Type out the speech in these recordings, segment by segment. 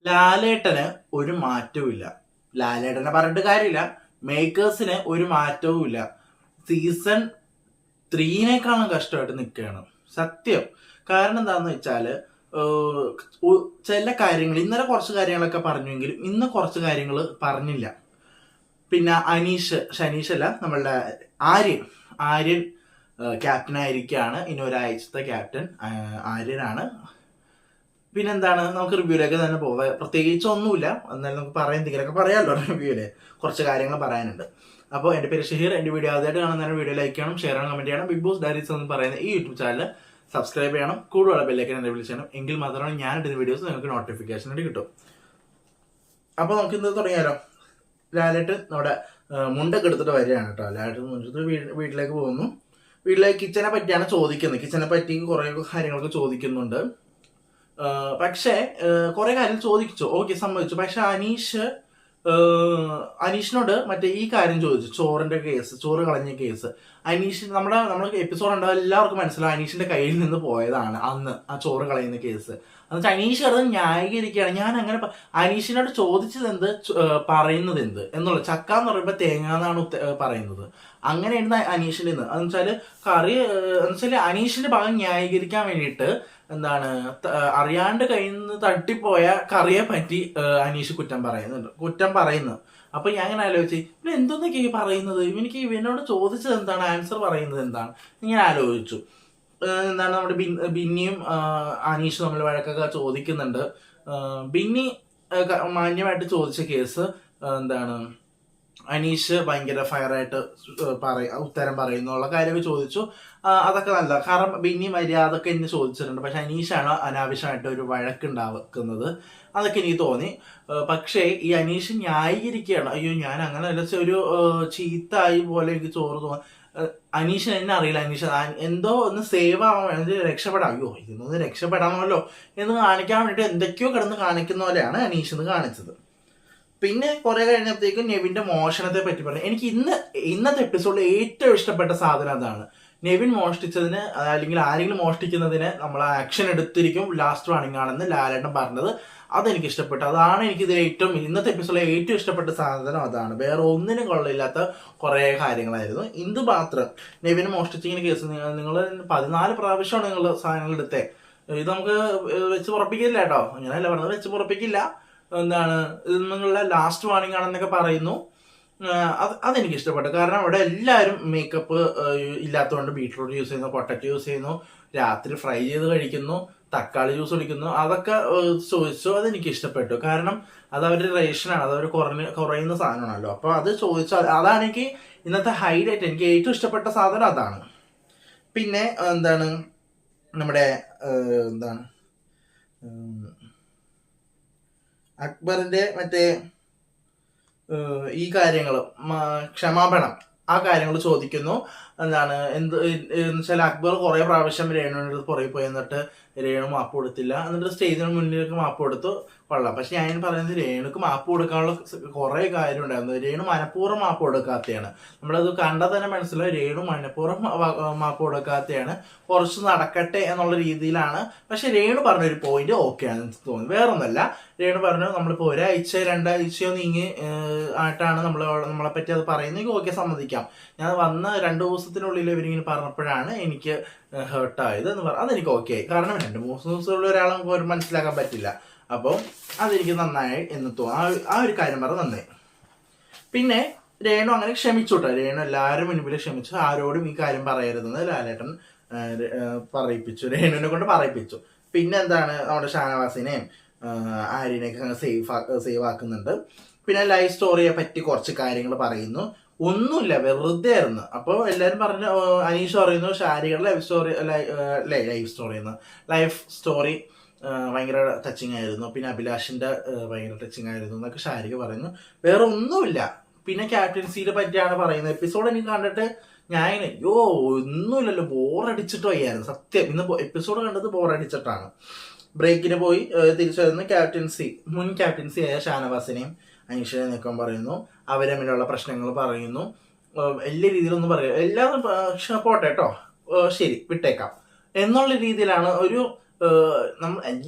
ലാലേട്ടന് ഒരു മാറ്റവും ഇല്ല. ലാലേട്ടനെ പറഞ്ഞിട്ട് കാര്യമില്ല, മേക്കേഴ്സിന് ഒരു മാറ്റവും ഇല്ല. സീസൺ 3-നേക്കാളും കഷ്ടമായിട്ട് നിൽക്കുകയാണ് സത്യം. കാരണം എന്താണെന്ന് വെച്ചാൽ ചില കാര്യങ്ങൾ ഇന്നലെ കുറച്ച് കാര്യങ്ങളൊക്കെ പറഞ്ഞെങ്കിലും ഇന്ന് കുറച്ച് കാര്യങ്ങൾ പറഞ്ഞില്ല. പിന്നെ ഷനീഷല്ല, നമ്മളുടെ ആര്യൻ ക്യാപ്റ്റൻ ആയിരിക്കുകയാണ്. ഇനി ഒരാഴ്ചത്തെ ക്യാപ്റ്റൻ ആര്യനാണ്. പിന്നെന്താണ്, നമുക്ക് റിവ്യൂയിലേക്ക് തന്നെ പോവാം. പ്രത്യേകിച്ച് ഒന്നുമില്ല, എന്നാലും നമുക്ക് പറയാൻ എന്തെങ്കിലുമൊക്കെ പറയാമല്ലോ. റിവ്യൂവില് കുറച്ച് കാര്യങ്ങൾ പറയാനുണ്ട്. അപ്പോൾ എൻ്റെ പേര് ഷഹീർ. എൻ്റെ വീഡിയോ ആദ്യമായിട്ട് കാണുന്നതിന് വീഡിയോ ലൈക്ക് ചെയ്യണം, ഷെയർ ചെയ്യണം, കമന്റ് ചെയ്യണം. ബിഗ് ബോസ് ഡയറീസ് എന്ന് പറയുന്ന ഈ യൂട്യൂബ് ചാനൽ സബ്സ്ക്രൈബ് ചെയ്യണം, കൂടുതലുള്ള ബെല്ലൈക്കൻ എന്നെ വിളിച്ചണം. എങ്കിൽ മാത്രമാണ് ഞാൻ ഇടുന്ന വീഡിയോസ് നിങ്ങൾക്ക് നോട്ടിഫിക്കേഷൻ ആയിട്ട് കിട്ടും. അപ്പോൾ നമുക്ക് ഇന്ന് തുടങ്ങിയാലോ. ലാലേട്ട് നമ്മുടെ മുണ്ടൊക്കെ എടുത്തിട്ട് വരികയാണ് കേട്ടോ. ലാലേട്ട് മുണ്ടെടുത്ത് വീട്ടിലേക്ക് പോകുന്നു. വീട്ടിലേക്ക് കിച്ചനെ പറ്റിയാണ് ചോദിക്കുന്നത്. കിച്ചനെ പറ്റി കുറേ കാര്യങ്ങളൊക്കെ ചോദിക്കുന്നുണ്ട്. പക്ഷേ കുറെ കാര്യം ചോദിച്ചു, ഓക്കെ സമ്മതിച്ചു. പക്ഷെ അനീഷിനോട് മറ്റേ ഈ കാര്യം ചോദിച്ചു, ചോറിന്റെ കേസ്, ചോറ് കളഞ്ഞ കേസ്. നമ്മൾ എപ്പിസോഡ് ഉണ്ടാവും, എല്ലാവർക്കും മനസ്സിലാവും അനീഷിന്റെ കയ്യിൽ നിന്ന് പോയതാണ് അന്ന് ആ ചോറ് കളയുന്ന കേസ്. എന്നിട്ട് അനീഷ് അത് ന്യായീകരിക്കുകയാണ്. ഞാൻ അങ്ങനെ അനീഷിനോട് ചോദിച്ചത് എന്ത്, പറയുന്നത് എന്ത് എന്നുള്ള, ചക്ക എന്ന് പറയുമ്പോൾ തേങ്ങ എന്നാണ് പറയുന്നത്. അങ്ങനെയായിരുന്നു അനീഷിന്റെ ഇന്ന്. എന്ന് വെച്ചാല് എന്നുവെച്ചാല് അനീഷിന്റെ ഭാഗം ന്യായീകരിക്കാൻ വേണ്ടിയിട്ട് എന്താണ്, അറിയാണ്ട് കയ്യിൽ നിന്ന് തട്ടിപ്പോയ കറിയെ പറ്റി അനീഷ് കുറ്റം പറയുന്നു. അപ്പൊ ഞാൻ അങ്ങനെ ആലോചിച്ച്, ഇവൻ എന്തൊന്നൊക്കെ ഈ പറയുന്നത്, ഇവനോട് ചോദിച്ചത് എന്താണ്, ആൻസർ പറയുന്നത് എന്താണ്, ഇങ്ങനെ ആലോചിച്ചു. എന്താണ്, നമ്മുടെ ബിന്നിയും അനീഷും തമ്മിൽ വഴക്കൊക്കെ ചോദിക്കുന്നുണ്ട്. ബിന്നി മാന്യമായിട്ട് ചോദിച്ച കേസ് എന്താണ്, അനീഷ് ഭയങ്കര ഫയറായിട്ട് ഉത്തരം പറയുന്നുള്ള കാര്യമൊക്കെ ചോദിച്ചു. അതൊക്കെ നല്ല, കാരണം ബിന്നി മര്യാദക്ക് എന്നെ ചോദിച്ചിട്ടുണ്ട്. പക്ഷെ അനീഷാണ് അനാവശ്യമായിട്ട് ഒരു വഴക്കുണ്ടാക്കുന്നത്. അതൊക്കെ എനിക്ക് തോന്നി. പക്ഷേ ഈ അനീഷ് ന്യായീകരിക്കുകയാണ്, അയ്യോ ഞാൻ അങ്ങനെ അല്ല, ഒരു ചീത്തായി പോലെ എനിക്ക് ചോറ് തോന്നി. അനീഷ് എന്നെ അറിയില്ല, അനീഷ് എന്തോ ഒന്ന് സേവ് ആവാൻ വേണ്ടി രക്ഷപ്പെടാം, അയ്യോ ഇതിനൊന്ന് രക്ഷപ്പെടാമല്ലോ എന്ന് കാണിക്കാൻ വേണ്ടിയിട്ട് എന്തൊക്കെയോ കിടന്ന് കാണിക്കുന്ന പോലെയാണ് അനീഷ് എന്ന് കാണിച്ചത്. പിന്നെ കുറെ കഴിഞ്ഞപ്പോഴത്തേക്കും നെവിന്റെ മോഷണത്തെ പറ്റി പറഞ്ഞു. എനിക്ക് ഇന്നത്തെ എപ്പിസോഡിൽ ഏറ്റവും ഇഷ്ടപ്പെട്ട സാധനം അതാണ്. നെവിൻ മോഷ്ടിച്ചതിന് അല്ലെങ്കിൽ ആരെങ്കിലും മോഷ്ടിക്കുന്നതിന് നമ്മൾ ആക്ഷൻ എടുത്തിരിക്കും, ലാസ്റ്റ് വാണിംഗ് ആണെന്ന് ലാലേട്ടൻ പറഞ്ഞത്. അതെനിക്ക് ഇഷ്ടപ്പെട്ടു. അതാണ് എനിക്ക് ഇന്നത്തെ എപ്പിസോഡിലെ ഏറ്റവും ഇഷ്ടപ്പെട്ട സാധനം അതാണ്. വേറെ ഒന്നിനും കൊള്ളില്ലാത്ത കുറെ കാര്യങ്ങളായിരുന്നു. ഇത് മാത്രം നെവിന് മോഷ്ടിച്ചിങ്ങനെ കേസ്, നിങ്ങൾ 14 പ്രാവശ്യമാണ് നിങ്ങൾ സാധനങ്ങൾ എടുത്തേ. ഇത് നമുക്ക് വെച്ച് പുറപ്പിക്കില്ല കേട്ടോ, അങ്ങനെയല്ല പറഞ്ഞത്, വെച്ച് പുറപ്പിക്കില്ല. എന്താണ്, നിങ്ങളുടെ ലാസ്റ്റ് വാണിംഗ് ആണെന്നൊക്കെ പറയുന്നു. അതെനിക്ക് ഇഷ്ടപ്പെട്ടു. കാരണം അവിടെ എല്ലാവരും മേക്കപ്പ് ഇല്ലാത്തതുകൊണ്ട് ബീട്രൂട്ട് യൂസ് ചെയ്യുന്നു, പൊട്ടറ്റോ യൂസ് ചെയ്യുന്നു, രാത്രി ഫ്രൈ ചെയ്ത് കഴിക്കുന്നു, തക്കാളി ജ്യൂസ് കുടിക്കുന്നു. അതൊക്കെ ചോദിച്ചു, അതെനിക്ക് ഇഷ്ടപ്പെട്ടു. കാരണം അത് അവരുടെ റേഷനാണ്, അത് അവർ കുറയുന്ന സാധനമാണല്ലോ. അപ്പൊ അത് ചോദിച്ചാൽ അതാണ് എനിക്ക് ഇന്നത്തെ ഹൈലൈറ്റ്. എനിക്ക് ഏറ്റവും ഇഷ്ടപ്പെട്ട സാധനം അതാണ്. പിന്നെ എന്താണ്, നമ്മുടെ എന്താണ് അക്ബറിന്റെ മറ്റേ ഈ കാര്യങ്ങൾ, ക്ഷമാപണം, ആ കാര്യങ്ങൾ ചോദിക്കുന്നു. എന്താണ്, വെച്ചാൽ അക്ബർ കുറെ പ്രാവശ്യം രേണുവിൻ്റെ പുറകെ പോയി, എന്നിട്ട് രേണു മാപ്പ് കൊടുത്തില്ല. എന്നിട്ട് സ്റ്റേജിന് മുന്നിലേക്ക് മാപ്പ് കൊടുത്തു, കൊള്ളാം. പക്ഷെ ഞാൻ പറയുന്നത് രേണുക്ക് മാപ്പ് കൊടുക്കാനുള്ള കുറെ കാര്യം ഉണ്ടായിരുന്നു. രേണു മനഃപൂർവ്വം മാപ്പ് കൊടുക്കാത്തയാണ്. നമ്മളത് കണ്ടാൽ തന്നെ മനസ്സിലായി, രേണു മനഃപൂർവ്വം മാപ്പ് കൊടുക്കാത്തയാണ്. കുറച്ച് നടക്കട്ടെ എന്നുള്ള രീതിയിലാണ്. പക്ഷെ രേണു പറഞ്ഞൊരു പോയിന്റ് ഓക്കെ ആണെന്ന് തോന്നി. വേറൊന്നല്ല, രേണു പറഞ്ഞു നമ്മളിപ്പോൾ 1-2 നീങ്ങി ആയിട്ടാണ് നമ്മളെ പറ്റി അത് പറയുന്നെങ്കിൽ ഓക്കെ, സമ്മതിക്കാം. ഞാൻ വന്ന 2 ദിവസത്തിനുള്ളിൽ ഇവരിങ്ങനെ പറഞ്ഞപ്പോഴാണ് എനിക്ക് ഹേർട്ടായത് എന്ന് പറഞ്ഞു. അതെനിക്ക് ഓക്കെ ആയി. കാരണം 2-3 ദിവസമുള്ള ഒരാളെ നമുക്ക് മനസ്സിലാക്കാൻ പറ്റില്ല. അപ്പോൾ അതെനിക്ക് നന്നായി എന്ന് തോന്നുന്നു. ആ ഒരു കാര്യം പറഞ്ഞ് നന്നായി. പിന്നെ രേണു അങ്ങനെ ക്ഷമിച്ചോട്ടെ, രേണു എല്ലാവരും മുൻപിൽ ക്ഷമിച്ചു. ആരോടും ഈ കാര്യം പറയരുതെന്ന് ലാലേട്ടൻ പറയിപ്പിച്ചു, രേണുവിനെ കൊണ്ട് പറയിപ്പിച്ചു. പിന്നെ എന്താണ്, നമ്മുടെ ഷാനവാസിനെയും ആര്യനെയൊക്കെ സേവ് ആക്കുന്നുണ്ട്. പിന്നെ ലൈഫ് സ്റ്റോറിയെ പറ്റി കുറച്ച് കാര്യങ്ങൾ പറയുന്നു. ഒന്നുമില്ല, വെറുതെ ആയിരുന്നു. അപ്പോൾ എല്ലാവരും പറഞ്ഞു, അനീഷ് പറയുന്നു ഷാരികളുടെ ലൈഫ് സ്റ്റോറി ഭയങ്കര ടച്ചിങ് ആയിരുന്നു. പിന്നെ അഭിലാഷിന്റെ ഭയങ്കര ടച്ചിങ് ആയിരുന്നു എന്നൊക്കെ ഷാരിക പറയുന്നു. വേറെ ഒന്നുമില്ല. പിന്നെ ക്യാപ്റ്റൻസിയെ പറ്റിയാണ് പറയുന്നത്. എപ്പിസോഡ് എനിക്ക് കണ്ടിട്ട് ഞാൻ ഒന്നുമില്ലല്ലോ, ബോറടിച്ചിട്ട് വയ്യായിരുന്നു സത്യം. ഇന്ന് എപ്പിസോഡ് കണ്ടത് ബോറടിച്ചിട്ടാണ്. ബ്രേക്കിന് പോയി തിരിച്ചു വരുന്ന മുൻ ക്യാപ്റ്റൻസി ആയ ഷാനവാസിനെയും അനീഷിനെ നീക്കം പറയുന്നു. അവരെ തമ്മിലുള്ള പ്രശ്നങ്ങൾ പറയുന്നു. വലിയ രീതിയിലൊന്നും പറയുക, എല്ലാവരും പോട്ടെ കേട്ടോ, ശരി വിട്ടേക്കാം എന്നുള്ള രീതിയിലാണ്. ഒരു നമ്മൾ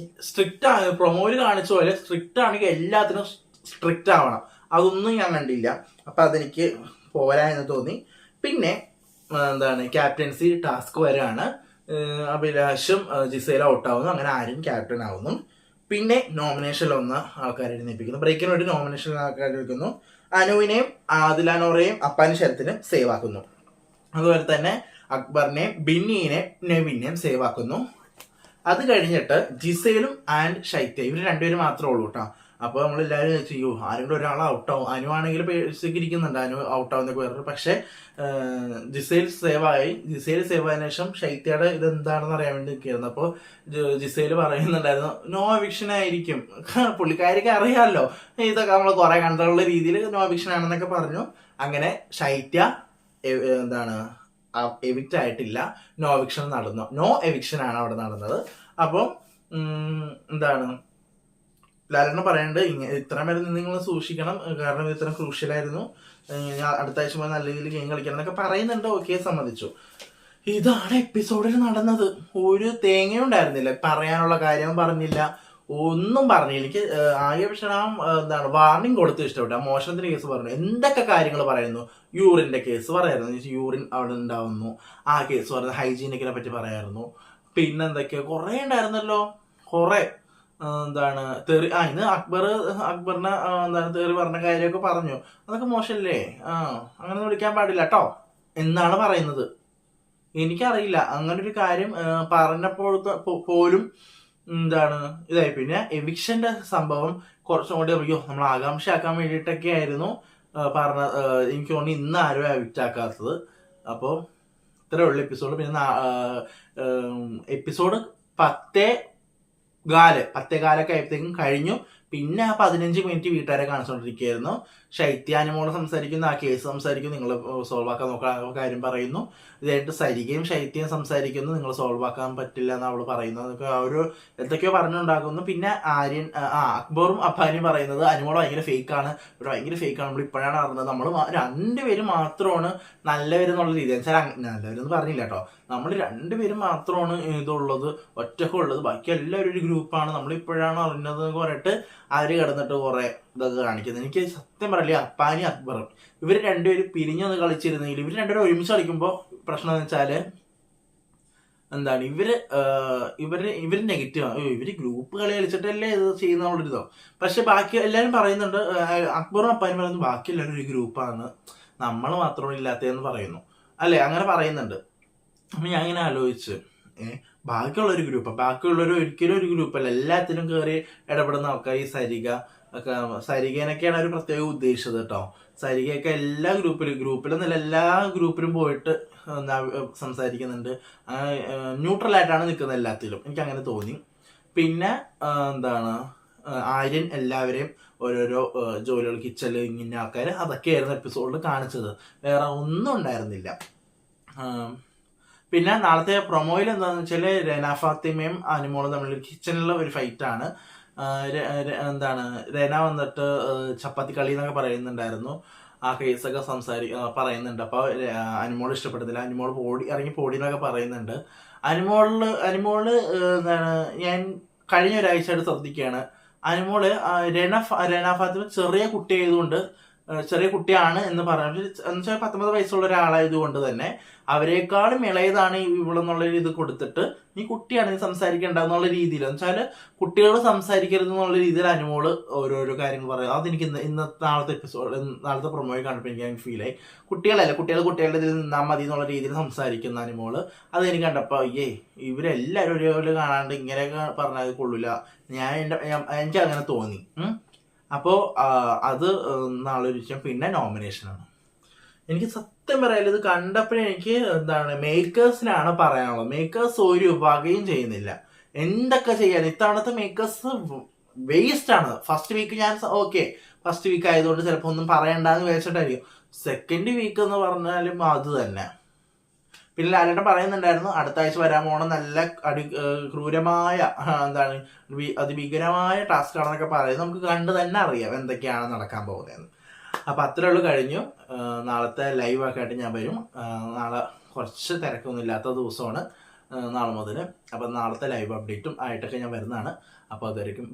സ്ട്രിക്റ്റ് ആണ്, പ്രൊമോയിൽ കാണിച്ച പോലെ സ്ട്രിക്റ്റ് ആണെങ്കിൽ എല്ലാത്തിനും സ്ട്രിക്റ്റ് ആവണം. അതൊന്നും ഞാൻ കണ്ടില്ല. അപ്പം അതെനിക്ക് പോരാ എന്ന് തോന്നി. പിന്നെ ക്യാപ്റ്റൻസി ടാസ്ക് വരാണ്. അഭിലാഷും ജിസേൽ ഔട്ടാവുന്നു, അങ്ങനെ ആരും ക്യാപ്റ്റൻ ആവുന്നു. പിന്നെ നോമിനേഷനിൽ ഒന്ന് ആൾക്കാരെ എഴുന്നേൽപ്പിക്കുന്നു. ബ്രേക്കിന് വേണ്ടി നോമിനേഷനിൽ ആൾക്കാരെ എടുക്കുന്നു. അനുവിനെയും ആദിലാനോറയും അപ്പാനി ശരത്തിനും സേവ് ആക്കുന്നു. അതുപോലെ തന്നെ അക്ബറിനെയും ബിന്നിനെയും നെവിനെയും സേവ് ആക്കുന്നു. അത് കഴിഞ്ഞിട്ട് ജിസേലും ആൻഡ് ഷൈത്യ ഇവർ രണ്ടുപേരും മാത്രമേ ഉള്ളൂ കേട്ടോ. അപ്പോൾ നമ്മളെല്ലാവരും ചെയ്യൂ ആരെങ്കിലും ഒരാൾ ഔട്ടാവും. അനു ആണെങ്കിൽ പേഴ്സിരിക്കുന്നുണ്ട് അനു ഔട്ടാവുന്നൊക്കെ വേറെ. പക്ഷെ ജിസേൽ സേവ് ആയതിനു ശേഷം ഷൈത്യയുടെ ഇതെന്താണെന്ന് അറിയാൻ വേണ്ടി നിൽക്കുകയായിരുന്നു. അപ്പോൾ ജിസേൽ പറയുന്നുണ്ടായിരുന്നു നോ എവിക്ഷൻ ആയിരിക്കും. പുള്ളിക്കാരിക്ക് അറിയാമല്ലോ ഇതൊക്കെ നമ്മൾ കുറെ കണ്ടുള്ള രീതിയിൽ നോ എവിക്ഷൻ ആണെന്നൊക്കെ പറഞ്ഞു. അങ്ങനെ ഷൈത്യ എവിക്റ്റ് ആയിട്ടില്ല. നോ എവിക്ഷൻ ആണ് അവിടെ നടന്നത്. അപ്പോൾ ലാലേട്ടൻ പറയേണ്ടത് ഇത്രയും വരെ നിങ്ങൾ സൂക്ഷിക്കണം, കാരണം ഇത് ഇത്ര ക്രൂഷ്യലായിരുന്നു, അടുത്ത ആഴ്ച നല്ല രീതിയിൽ ഗെയിം കളിക്കണം എന്നൊക്കെ പറയുന്നുണ്ട്. ഓക്കെ, സമ്മതിച്ചു. ഇതാണ് എപ്പിസോഡിൽ നടന്നത്. ഒരു തേങ്ങയും ഉണ്ടായിരുന്നില്ല, പറയാനുള്ള കാര്യം പറഞ്ഞില്ല, ഒന്നും പറഞ്ഞില്ല. എനിക്ക് ആകെ പക്ഷേ വാർണിംഗ് കൊടുത്ത് ഇഷ്ടപ്പെട്ടു. ആ മോഷണത്തിന്റെ കേസ് പറഞ്ഞു, എന്തൊക്കെ കാര്യങ്ങൾ പറയുന്നു. യൂറിന്റെ കേസ് പറയായിരുന്നു, യൂറിൻ അവിടെ ഉണ്ടാവുന്നു, ആ കേസ് പറയുന്നത്, ഹൈജീനിക്കിനെ പറ്റി പറയായിരുന്നു. പിന്നെന്തൊക്കെയോ കുറെ ഉണ്ടായിരുന്നല്ലോ, കുറെ ഇന്ന് അക്ബറിനെ തെറി പറഞ്ഞ കാര്യമൊക്കെ പറഞ്ഞു. അതൊക്കെ മോശമല്ലേ? അങ്ങനെ വിളിക്കാൻ പാടില്ല കേട്ടോ എന്നാണ് പറയുന്നത്. എനിക്കറിയില്ല അങ്ങനെ ഒരു കാര്യം പറഞ്ഞപ്പോൾ പോലും ഇതായി. പിന്നെ എവിക്ഷന്റെ സംഭവം കുറച്ചും കൂടി നമ്മൾ ആകാംക്ഷയാക്കാൻ വേണ്ടിയിട്ടൊക്കെ ആയിരുന്നു പറഞ്ഞ. എനിക്ക് തോന്നി ഇന്ന് ആരും എവിക്റ്റ് ആക്കാത്തത്. അപ്പോൾ ഇത്രേ ഉള്ളു എപ്പിസോഡ്. പിന്നെ എപ്പിസോഡ് 10:15 ആയപ്പോഴത്തേക്കും കഴിഞ്ഞു. പിന്നെ ആ 15 മിനിറ്റ് വീട്ടുകാരെ കാണിച്ചുകൊണ്ടിരിക്കുകയായിരുന്നു. ശൈത്യാനുമോള് സംസാരിക്കുന്നു, ആ കേസ് സംസാരിക്കുന്നു, നിങ്ങൾ സോൾവ് ആക്കാൻ നോക്കാൻ കാര്യം പറയുന്നു. ഇതായിട്ട് സരികയും ശൈത്യം സംസാരിക്കുന്നു, നിങ്ങൾ സോൾവ് ആക്കാൻ പറ്റില്ല എന്ന് അവള് പറയുന്നു. അതൊക്കെ ഒരു എന്തൊക്കെയോ പറഞ്ഞുണ്ടാക്കുന്നു. പിന്നെ അക്ബറും അപ്പാനിയും പറയുന്നത് അനുമോള് ഭയങ്കര ഫേക്കാണ്, ഇവിടെ ഭയങ്കര ഫേക്കാണ്, നമ്മൾ ഇപ്പോഴാണ് അറിഞ്ഞത്, നമ്മൾ രണ്ടുപേരും മാത്രമാണ് നല്ലവരെന്നുള്ള രീതി. വെച്ചാൽ നല്ലവരെന്ന് പറഞ്ഞില്ല കേട്ടോ, നമ്മൾ രണ്ടുപേരും മാത്രമാണ് ഇതുള്ളത്, ഒറ്റക്കുള്ളത്, ബാക്കി എല്ലാവരും ഒരു ഗ്രൂപ്പാണ്, നമ്മളിപ്പോഴാണ് അറിഞ്ഞത് എന്ന് പറഞ്ഞിട്ട് അവര് കിടന്നിട്ട് കുറെ ഇതൊക്കെ കാണിക്കുന്നത്. എനിക്ക് സത്യം പറയില്ല, അപ്പാനി അക്ബറും ഇവർ രണ്ടുപേരും പിരിഞ്ഞൊന്ന് കളിച്ചിരുന്നെങ്കിൽ, ഇവർ രണ്ടുപേരും ഒരുമിച്ച് കളിക്കുമ്പോൾ പ്രശ്നം എന്ന് വെച്ചാല് ഇവര് നെഗറ്റീവാണ്. ഇവര് ഗ്രൂപ്പ് കളി കളിച്ചിട്ടല്ലേ ഇത് ചെയ്യുന്നതോ. പക്ഷെ ബാക്കി എല്ലാവരും പറയുന്നുണ്ട്, അക്ബറും അപ്പാനും പറയുന്നത് ബാക്കി എല്ലാവരും ഒരു ഗ്രൂപ്പാണ്, നമ്മൾ മാത്രമാണ് ഇല്ലാത്തതെന്ന് പറയുന്നു അല്ലെ, അങ്ങനെ പറയുന്നുണ്ട്. അപ്പൊ ഞാൻ ഇങ്ങനെ ആലോചിച്ച് ബാക്കിയുള്ളൊരു ഗ്രൂപ്പ്, ബാക്കിയുള്ളവർ ഒരിക്കലും ഒരു ഗ്രൂപ്പല്ല, എല്ലാത്തിനും കയറി ഇടപെടുന്ന ആൾക്കാർ. ഈ സരികേനൊക്കെയാണ് അവർ പ്രത്യേകം ഉദ്ദേശിച്ചത് കേട്ടോ. സരികയൊക്കെ എല്ലാ ഗ്രൂപ്പിലൊന്നല്ല എല്ലാ ഗ്രൂപ്പിലും പോയിട്ട് സംസാരിക്കുന്നുണ്ട്, ന്യൂട്രലായിട്ടാണ് നിൽക്കുന്നത് എല്ലാത്തിലും, എനിക്ക് അങ്ങനെ തോന്നി. പിന്നെ ആര്യൻ എല്ലാവരെയും ഓരോരോ ജോലികൾ, കിച്ചണിൽ ഇങ്ങനെ ആൾക്കാർ, അതൊക്കെയായിരുന്നു എപ്പിസോഡിൽ കാണിച്ചത്, വേറെ ഒന്നും ഉണ്ടായിരുന്നില്ല. പിന്നെ നാളത്തെ പ്രൊമോയിൽ എന്താണെന്ന് വെച്ചാൽ രേന ഫാത്തിമയും അനുമോളും തമ്മിൽ കിച്ചണിലുള്ള ഒരു ഫൈറ്റാണ്. രേന വന്നിട്ട് ചപ്പാത്തി കളി എന്നൊക്കെ പറയുന്നുണ്ടായിരുന്നു, ആ കേസൊക്കെ പറയുന്നുണ്ട്. അപ്പോൾ അനുമോൾ ഇഷ്ടപ്പെടുന്നില്ല, അനുമോൾ ഇറങ്ങി പോടിന്നൊക്കെ പറയുന്നുണ്ട്. അനുമോള് ഞാൻ കഴിഞ്ഞ ഒരാഴ്ചയായിട്ട് ശ്രദ്ധിക്കുകയാണ്, അനുമോള് രേന ഫാത്തിമ ചെറിയ കുട്ടിയാണ് എന്ന് പറഞ്ഞു, എന്നുവെച്ചാൽ 19 വയസ്സുള്ള ഒരാളായതുകൊണ്ട് തന്നെ അവരെക്കാളും ഇളയതാണ് ഇവളെന്നുള്ള ഇത് കൊടുത്തിട്ട് നീ കുട്ടിയാണ്, നീ സംസാരിക്കേണ്ടെന്നുള്ള രീതിയിൽ, എന്നുവെച്ചാൽ കുട്ടികൾ സംസാരിക്കരുത് എന്നുള്ള രീതിയിൽ അനുമോള് ഓരോരോ കാര്യങ്ങൾ പറയാം. അതെനിക്ക് നാളത്തെ പ്രൊമോയിൽ കണ്ടപ്പോൾ എനിക്ക് ഫീലായി. കുട്ടികളുടെ ഇതിൽ നിന്നാൽ മതി എന്നുള്ള രീതിയിൽ സംസാരിക്കുന്ന അനുമോള്, അതെനിക്ക് കണ്ടപ്പോൾ ഇവരെല്ലാവരും ഒരേപോലെ കാണാണ്ട് ഇങ്ങനെയൊക്കെ പറഞ്ഞാൽ കൊള്ളൂല, എനിക്ക് അങ്ങനെ തോന്നി. അപ്പോൾ അത് നാളെ ഒരു വിഷയം. പിന്നെ നോമിനേഷനാണ്. എനിക്ക് സത്യം പറയാലോ, ഇത് കണ്ടപ്പോഴേ എനിക്ക് മേക്കേഴ്സിനാണ് പറയാനുള്ളത്. മേക്കേഴ്സ് ഒരു വകയും ചെയ്യുന്നില്ല, എന്തൊക്കെ ചെയ്യാൻ. ഇത്തവണത്തെ മേക്കേഴ്സ് വേസ്റ്റ് ആണ്. ഫസ്റ്റ് വീക്ക് ഞാൻ ഫസ്റ്റ് വീക്ക് ആയതുകൊണ്ട് ചിലപ്പോൾ ഒന്നും പറയണ്ടെന്ന് വിചാരിച്ചിട്ടായിരിക്കും. സെക്കൻഡ് വീക്ക് എന്ന് പറഞ്ഞാലും അത് തന്നെ. പിന്നെ ലാലേട്ടൻ പറയുന്നുണ്ടായിരുന്നു അടുത്ത ആഴ്ച വരാൻ പോണ നല്ല ക്രൂരമായ അതിഭീകരമായ ടാസ്ക് ആണെന്നൊക്കെ പറയുന്നത്. നമുക്ക് കണ്ട് തന്നെ അറിയാം എന്തൊക്കെയാണ് നടക്കാൻ പോകുന്നതെന്ന്. അപ്പൊ അത്രേ ഉള്ളൂ, കഴിഞ്ഞു. നാളത്തെ ലൈവ് ഒക്കെ ആയിട്ട് ഞാൻ വരും. നാളെ കുറച്ച് തിരക്കൊന്നും ഇല്ലാത്ത ദിവസമാണ്. നാളെ മുതൽ. അപ്പം നാളത്തെ ലൈവ് അപ്ഡേറ്റും ആയിട്ടൊക്കെ ഞാൻ വരുന്നതാണ്. അപ്പോൾ അതുവരെയും